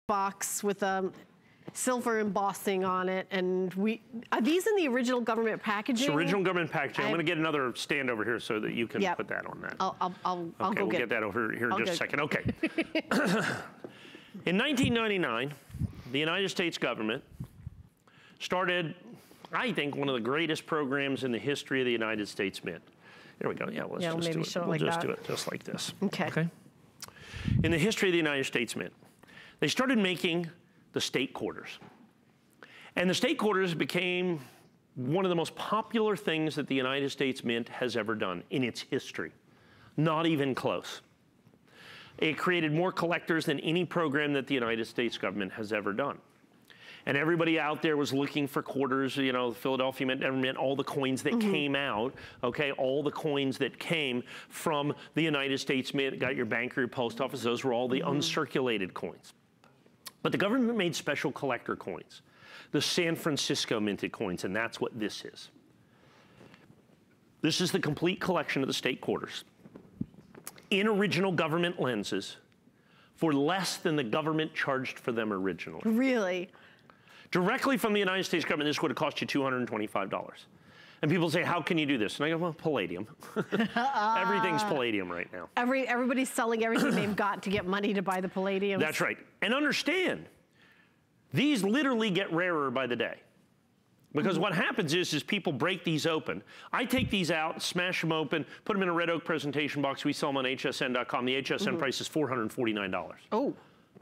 box with silver embossing on it, and are these in the original government packaging? It's original government packaging. I'm going to get another stand over here so that you can put that on that. I'll okay, go we'll get that over here in just a second. Okay. In 1999, the United States government started, I think, one of the greatest programs in the history of the United States Mint. There we go. Yeah, let's just do it. We'll just do it just like this. Okay. In the history of the United States Mint, they started making the state quarters. And the state quarters became one of the most popular things that the United States Mint has ever done in its history. Not even close. It created more collectors than any program that the United States government has ever done. And everybody out there was looking for quarters, you know, the Philadelphia Mint, never meant all the coins that came out, okay, all the coins that came from the United States Mint, got your bank or your post office, those were all the uncirculated coins. But the government made special collector coins, the San Francisco minted coins, and that's what this is. This is the complete collection of the state quarters in original government lenses for less than the government charged for them originally. Really? Directly from the United States government, this would have cost you $225. And people say, how can you do this? And I go, well, palladium. Everything's palladium right now. Everybody's selling everything they've got to get money to buy the palladium. That's right. And understand, these literally get rarer by the day. Because what happens is people break these open. I take these out, smash them open, put them in a red oak presentation box. We sell them on hsn.com. The HSN price is $449. Oh.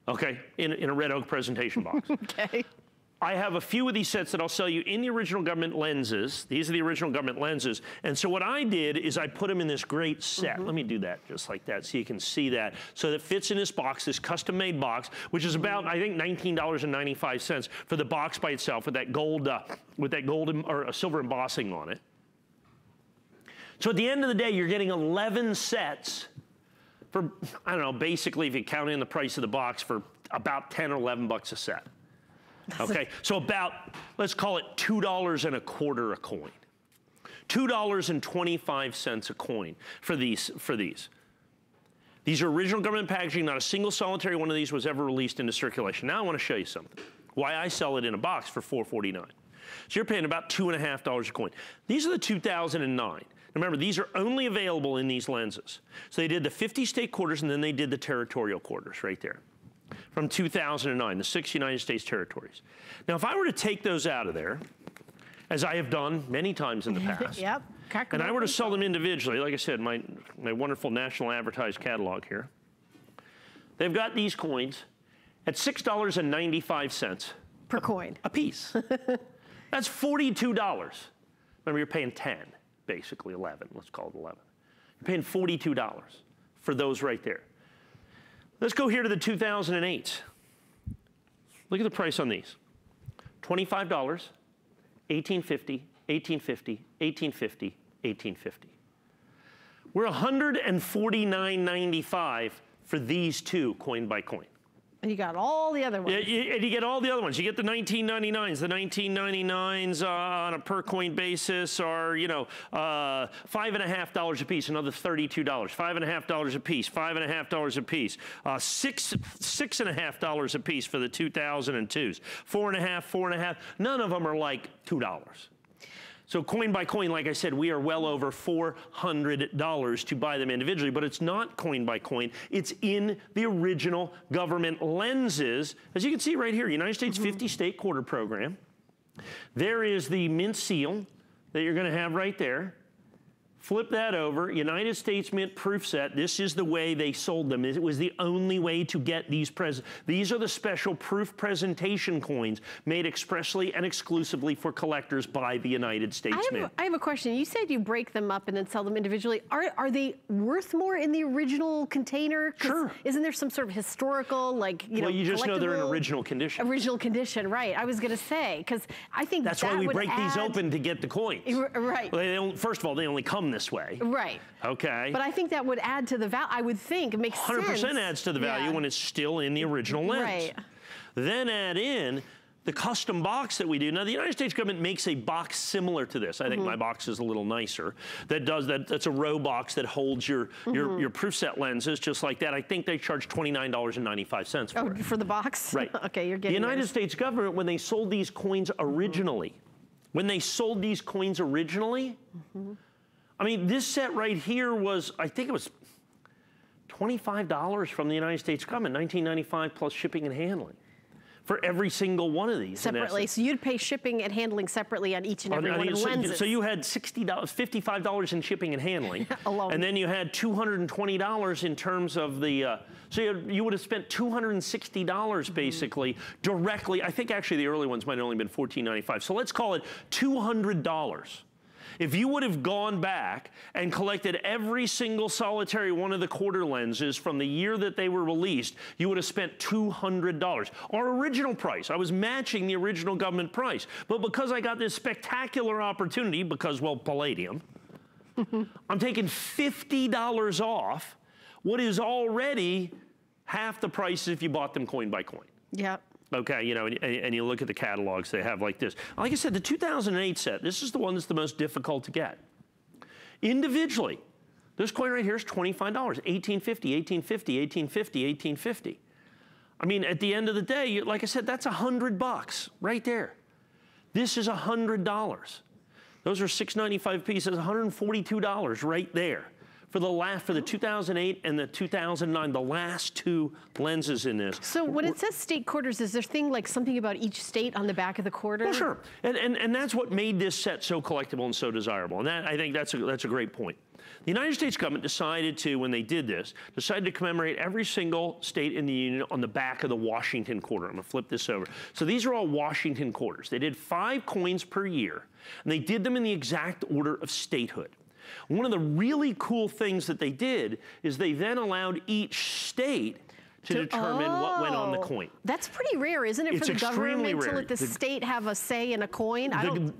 Okay, in a red oak presentation box. Okay. I have a few of these sets that I'll sell you in the original government lenses. These are the original government lenses. And so what I did is I put them in this great set. Let me do that just like that so you can see that. So that fits in this box, this custom-made box, which is about, I think, $19.95 for the box by itself with that gold, or silver embossing on it. So at the end of the day, you're getting 11 sets for, I don't know, basically if you count in the price of the box, for about 10 or 11 bucks a set. Okay, so about, let's call it $2.25 a coin. $2.25 a coin for these. These are original government packaging. Not a single solitary one of these was ever released into circulation. Now I want to show you something. Why I sell it in a box for $4.49. So you're paying about $2.50 a coin. These are the 2009. Remember, these are only available in these lenses. So they did the 50 state quarters and then they did the territorial quarters right there. From 2009, the 6 United States territories. Now, if I were to take those out of there, as I have done many times in the past, and I were to sell them individually, like I said, my wonderful national advertised catalog here, they've got these coins at $6.95 per coin a piece. That's $42. Remember, you're paying 10, basically 11. Let's call it 11. You're paying $42 for those right there. Let's go here to the 2008s. Look at the price on these. $25, $18.50, $18.50, $18.50, $18.50. We're $149.95 for these two coin by coin. And you got all the other ones. And you get all the other ones. You get the 1999s. The 1999s on a per coin basis are, you know, $5.50 a piece, another $32. $5.50 a piece, $5.50 a piece. $6.50 a piece for the 2002s. $4.50, $4.50. None of them are like $2. So coin by coin, like I said, we are well over $400 to buy them individually, but it's not coin by coin. It's in the original government lenses. As you can see right here, United States 50 state quarter program. There is the mint seal that you're going to have right there. Flip that over, United States Mint proof set. This is the way they sold them. It was the only way to get these These are the special proof presentation coins made expressly and exclusively for collectors by the United States Mint. I have a question. You said you break them up and then sell them individually. Are they worth more in the original container? Sure. Isn't there some sort of historical, like, you know, well, you just know they're in original condition. Original condition, right. I was going to say, because I think that's why we break these open to get the coins. Right. Well, they don't, first of all, they only come this way. Right. Okay. But I think that would add to the value. I would think it makes 100% adds to the value when it's still in the original lens. Right. Then add in the custom box that we do. Now, the United States government makes a box similar to this. I think my box is a little nicer. That's a row box that holds your proof set lenses just like that. I think they charge $29.95 for it. Oh, for the box? Right. Okay, you're getting the United States government, when they sold these coins originally, I mean, this set right here was, I think it was $25 from the United States government, $19.95 plus shipping and handling for every single one of these. Separately, so you'd pay shipping and handling separately on each and every one of the lenses. So you had $55 in shipping and handling. Alone. And then you had $220 in terms of the, so you would have spent $260 basically directly. I think actually the early ones might have only been $14.95. So let's call it $200. If you would have gone back and collected every single solitary one of the quarter lenses from the year that they were released, you would have spent $200. Our original price, I was matching the original government price, but because I got this spectacular opportunity, because, well, palladium, I'm taking $50 off what is already half the price if you bought them coin by coin. Yep. Okay, you know, and you look at the catalogs they have like this. Like I said, the 2008 set, this is the one that's the most difficult to get. Individually, this coin right here is $25, $18.50, $18.50, $18.50, $18.50. I mean, at the end of the day, like I said, that's $100 right there. This is $100. Those are $6.95 pieces, $142 right there. For the 2008 and the 2009, the last two lenses in this. So when it says state quarters, is there something about each state on the back of the quarter? Well, sure, and that's what made this set so collectible and so desirable. And I think that's a great point. The United States government decided to, when they did this, decided to commemorate every single state in the union on the back of the Washington quarter. I'm gonna flip this over. So these are all Washington quarters. They did 5 coins per year, and they did them in the exact order of statehood. One of the really cool things that they did is they then allowed each state to determine what went on the coin. That's pretty rare, isn't it, for the government to let the state have a say in a coin?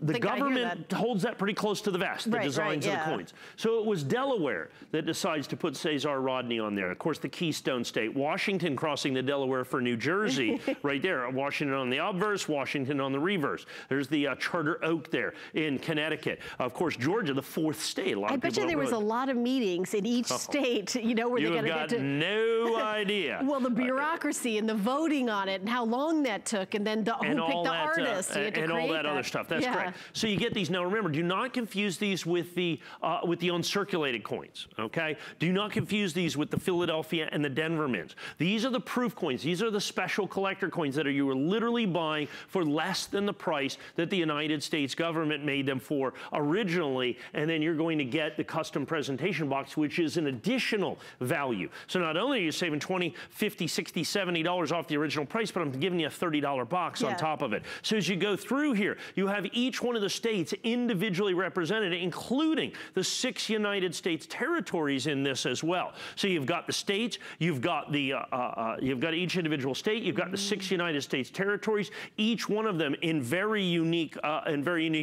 The government holds that pretty close to the vest, the designs of the coins. So it was Delaware that decides to put Cesar Rodney on there. Of course, the Keystone State. Washington crossing the Delaware for New Jersey, right there. Washington on the obverse, Washington on the reverse. There's the Charter Oak there in Connecticut. Of course, Georgia, the 4th state. I bet you there was a lot of meetings in each state, you know, where they're going to get to... You've got no idea. Well, the bureaucracy and the voting on it and how long that took, and then who picked the artist and all that other stuff. That's great. So you get these. Now remember, do not confuse these with the uncirculated coins. Okay, do not confuse these with the Philadelphia and the Denver mints. These are the proof coins. These are the special collector coins that you were literally buying for less than the price that the United States government made them for originally, and then you're going to get the custom presentation box, which is an additional value. So not only are you saving $20, $50, $60, $70 off the original price, but I'm giving you a $30 box on top of it. So as you go through here, you have each one of the states individually represented, including the 6 United States territories in this as well. So you've got the states, you've got each individual state, you've got the 6 United States territories, each one of them in very unique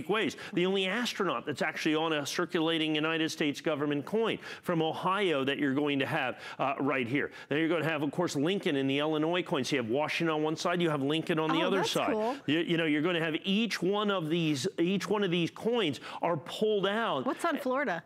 ways. The only astronaut that's actually on a circulating United States government coin from Ohio that you're going to have right here. Then you're going to have, of course, Lincoln in the Illinois coin. So you have Washington on one side, you have Lincoln on the other side. Cool. You know, you're going to have each one of these coins are pulled out. What's on Florida?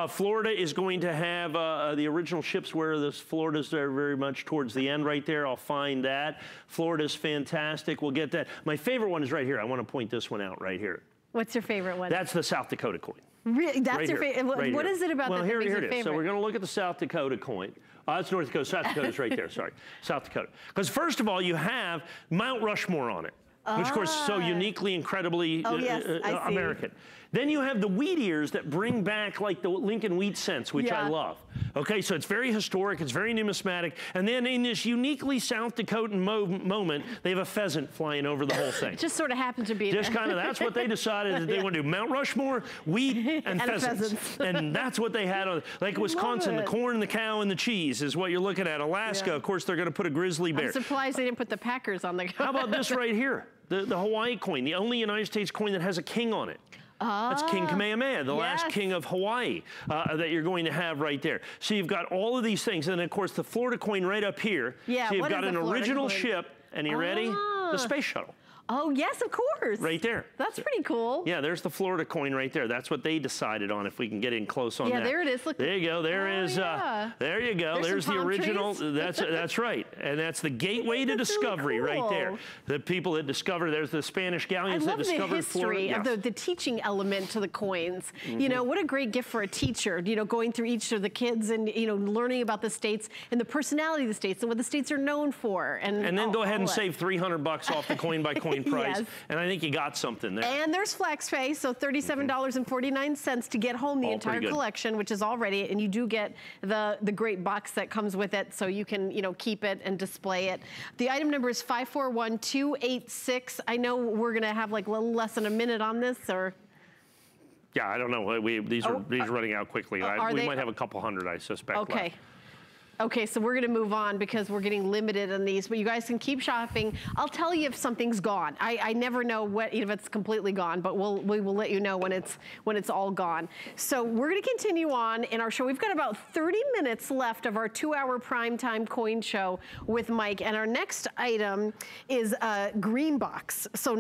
Florida is going to have the original ships where this Florida's there very much towards the end right there. I'll find that. Florida's fantastic. We'll get that. My favorite one is right here. I want to point this one out right here. What's your favorite one? That's the South Dakota coin. Really? That's your favorite? Right what is it about that makes your favorite? It is. So we're going to look at the South Dakota coin. That's North Dakota. South Dakota's right there. Sorry. South Dakota. Because first of all, you have Mount Rushmore on it, which of course is so uniquely, incredibly American. Then you have the wheat ears that bring back like the Lincoln wheat cents, which I love. Okay, so it's very historic, it's very numismatic, and then in this uniquely South Dakotan moment, they have a pheasant flying over the whole thing. Just sort of happened to be Just kind of, that's what they decided that they want to do. Mount Rushmore, wheat, and pheasants. And that's what they had on, like Wisconsin, the corn, the cow, and the cheese is what you're looking at. Alaska, of course, they're going to put a grizzly bear. I'm surprised they didn't put the Packers on the coin. How about this right here? The Hawaii coin, the only United States coin that has a king on it. That's King Kamehameha, the last king of Hawaii that you're going to have right there. So you've got all of these things. And then, of course, the Florida coin right up here. Yeah, so you've got an original ship. And you ready? The space shuttle. Oh, yes, of course. Right there. That's pretty cool. Yeah, there's the Florida coin right there. That's what they decided on, if we can get in close on that. Yeah, there it is. Look. There you go. There is. Yeah. There you go. There's the original. That's right. And that's the gateway to discovery right there. The people that discovered, there's the Spanish galleons that discovered Florida. I love the history of the teaching element to the coins. You know, what a great gift for a teacher, you know, going through each of the kids and, you know, learning about the states and the personality of the states and what the states are known for. And then go ahead and save $300 off the coin by coin price. Yes. And I think you got something there. And there's FlexPay, so $37.49 to get home the entire collection, which is all ready. And you do get the great box that comes with it, so you can, you know, keep it and display it. The item number is 541286. I know we're gonna have like a little less than a minute on this, or. Yeah, I don't know. These are running out quickly. We might have a couple hundred, I suspect. Okay. Left. Okay, so we're gonna move on because we're getting limited on these, but you guys can keep shopping. I'll tell you if something's gone. I never know if it's completely gone, but we will let you know when it's all gone. So we're gonna continue on in our show. We've got about 30 minutes left of our 2-hour primetime coin show with Mike, and our next item is a green box. So